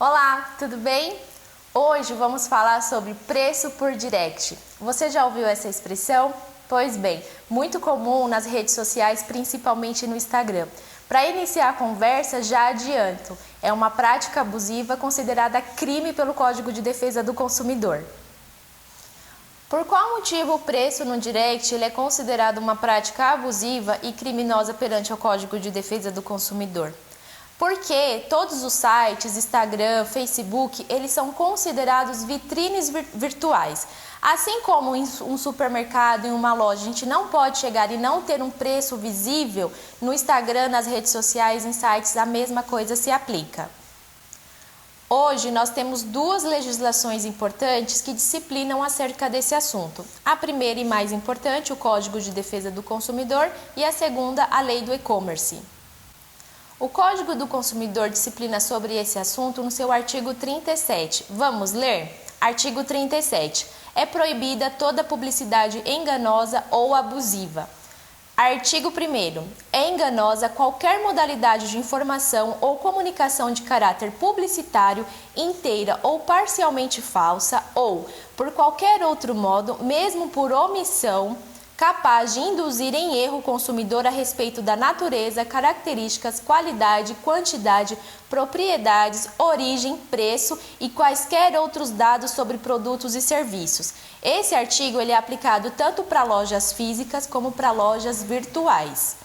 Olá, tudo bem? Hoje vamos falar sobre preço por direct. Você já ouviu essa expressão? Pois bem, muito comum nas redes sociais, principalmente no Instagram. Para iniciar a conversa, já adianto, é uma prática abusiva considerada crime pelo Código de Defesa do Consumidor. Por qual motivo o preço no direct ele é considerado uma prática abusiva e criminosa perante o Código de Defesa do Consumidor? Porque todos os sites, Instagram, Facebook, eles são considerados vitrines virtuais. Assim como em um supermercado, em uma loja, a gente não pode chegar e não ter um preço visível, no Instagram, nas redes sociais, em sites, a mesma coisa se aplica. Hoje nós temos duas legislações importantes que disciplinam acerca desse assunto. A primeira e mais importante, o Código de Defesa do Consumidor, e a segunda, a Lei do E-Commerce. O Código do Consumidor disciplina sobre esse assunto no seu artigo 37. Vamos ler? Artigo 37. É proibida toda publicidade enganosa ou abusiva. Artigo 1º. É enganosa qualquer modalidade de informação ou comunicação de caráter publicitário inteira ou parcialmente falsa ou, por qualquer outro modo, mesmo por omissão, capaz de induzir em erro o consumidor a respeito da natureza, características, qualidade, quantidade, propriedades, origem, preço e quaisquer outros dados sobre produtos e serviços. Esse artigo ele é aplicado tanto para lojas físicas como para lojas virtuais.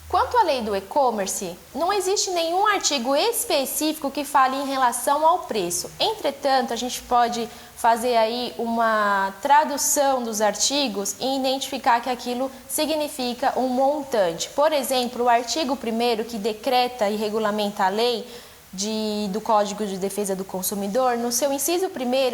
Quanto à lei do e-commerce, não existe nenhum artigo específico que fale em relação ao preço. Entretanto, a gente pode fazer aí uma tradução dos artigos e identificar que aquilo significa um montante. Por exemplo, o artigo 1º, que decreta e regulamenta a lei do Código de Defesa do Consumidor, no seu inciso 1º,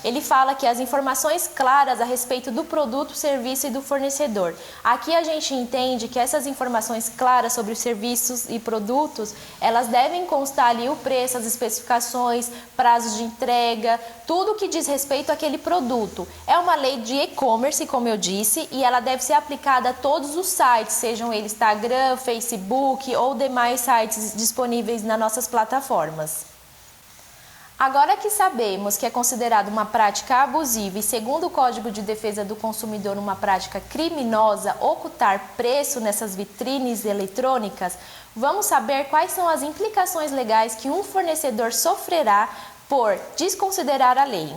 ele fala que as informações claras a respeito do produto, serviço e do fornecedor. Aqui a gente entende que essas informações claras sobre os serviços e produtos, elas devem constar ali o preço, as especificações, prazos de entrega, tudo que diz respeito àquele produto. É uma lei de e-commerce, como eu disse, e ela deve ser aplicada a todos os sites, sejam eles Instagram, Facebook ou demais sites disponíveis na nossas plataformas. Agora que sabemos que é considerado uma prática abusiva e, segundo o Código de Defesa do Consumidor, uma prática criminosa ocultar preço nessas vitrines eletrônicas, vamos saber quais são as implicações legais que um fornecedor sofrerá por desconsiderar a lei.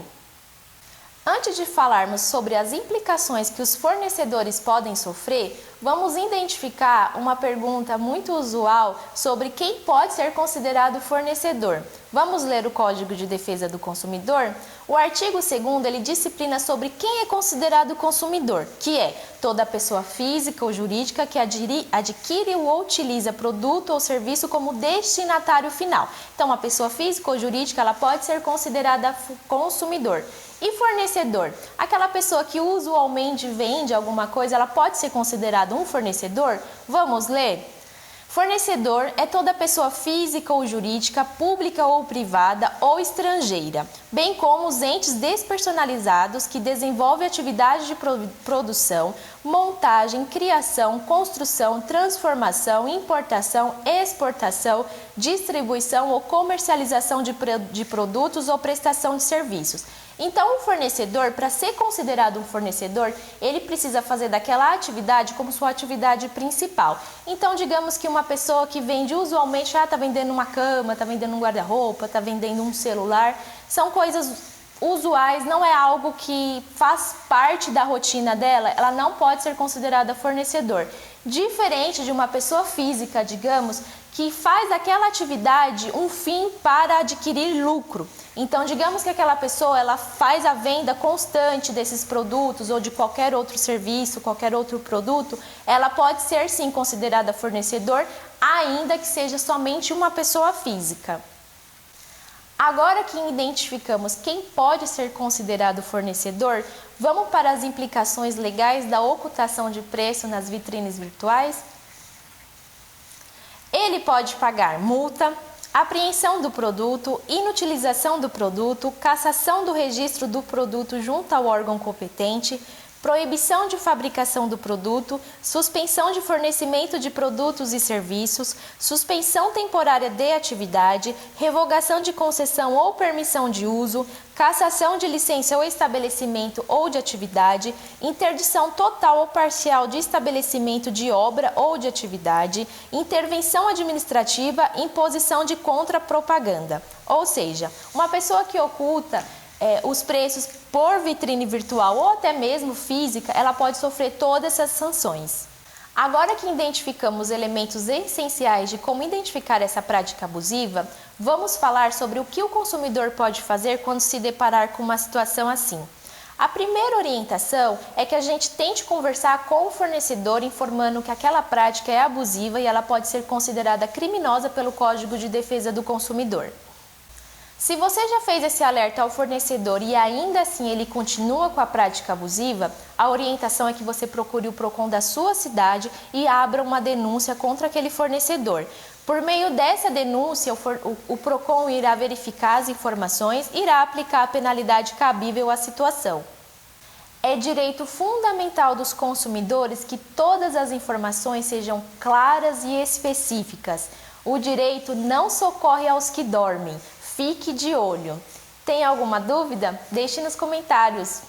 Antes de falarmos sobre as implicações que os fornecedores podem sofrer, vamos identificar uma pergunta muito usual sobre quem pode ser considerado fornecedor. Vamos ler o Código de Defesa do Consumidor? O artigo 2º, ele disciplina sobre quem é considerado consumidor, que é toda pessoa física ou jurídica que adquire ou utiliza produto ou serviço como destinatário final. Então, a pessoa física ou jurídica, ela pode ser considerada consumidor. E fornecedor? Aquela pessoa que usualmente vende alguma coisa, ela pode ser considerada um fornecedor? Vamos ler? Fornecedor é toda pessoa física ou jurídica, pública ou privada ou estrangeira, bem como os entes despersonalizados que desenvolvem atividade de produção, montagem, criação, construção, transformação, importação, exportação, distribuição ou comercialização de produtos ou prestação de serviços. Então, um fornecedor, para ser considerado um fornecedor, ele precisa fazer daquela atividade como sua atividade principal. Então, digamos que uma pessoa que vende usualmente, está vendendo uma cama, está vendendo um guarda-roupa, está vendendo um celular, são coisas usuais, não é algo que faz parte da rotina dela, ela não pode ser considerada fornecedor. Diferente de uma pessoa física, digamos, que faz daquela atividade um fim para adquirir lucro. Então, digamos que aquela pessoa ela faz a venda constante desses produtos ou de qualquer outro serviço, qualquer outro produto, ela pode ser sim considerada fornecedor, ainda que seja somente uma pessoa física. Agora que identificamos quem pode ser considerado fornecedor, vamos para as implicações legais da ocultação de preço nas vitrines virtuais? Ele pode pagar multa, apreensão do produto, inutilização do produto, cassação do registro do produto junto ao órgão competente, proibição de fabricação do produto, suspensão de fornecimento de produtos e serviços, suspensão temporária de atividade, revogação de concessão ou permissão de uso, cassação de licença ou estabelecimento ou de atividade, interdição total ou parcial de estabelecimento de obra ou de atividade, intervenção administrativa, imposição de contrapropaganda. Ou seja, uma pessoa que oculta os preços por vitrine virtual ou até mesmo física, ela pode sofrer todas essas sanções. Agora que identificamos elementos essenciais de como identificar essa prática abusiva, vamos falar sobre o que o consumidor pode fazer quando se deparar com uma situação assim. A primeira orientação é que a gente tente conversar com o fornecedor informando que aquela prática é abusiva e ela pode ser considerada criminosa pelo Código de Defesa do Consumidor. Se você já fez esse alerta ao fornecedor e ainda assim ele continua com a prática abusiva, a orientação é que você procure o PROCON da sua cidade e abra uma denúncia contra aquele fornecedor. Por meio dessa denúncia, o PROCON irá verificar as informações e irá aplicar a penalidade cabível à situação. É direito fundamental dos consumidores que todas as informações sejam claras e específicas. O direito não socorre aos que dormem. Fique de olho. Tem alguma dúvida? Deixe nos comentários.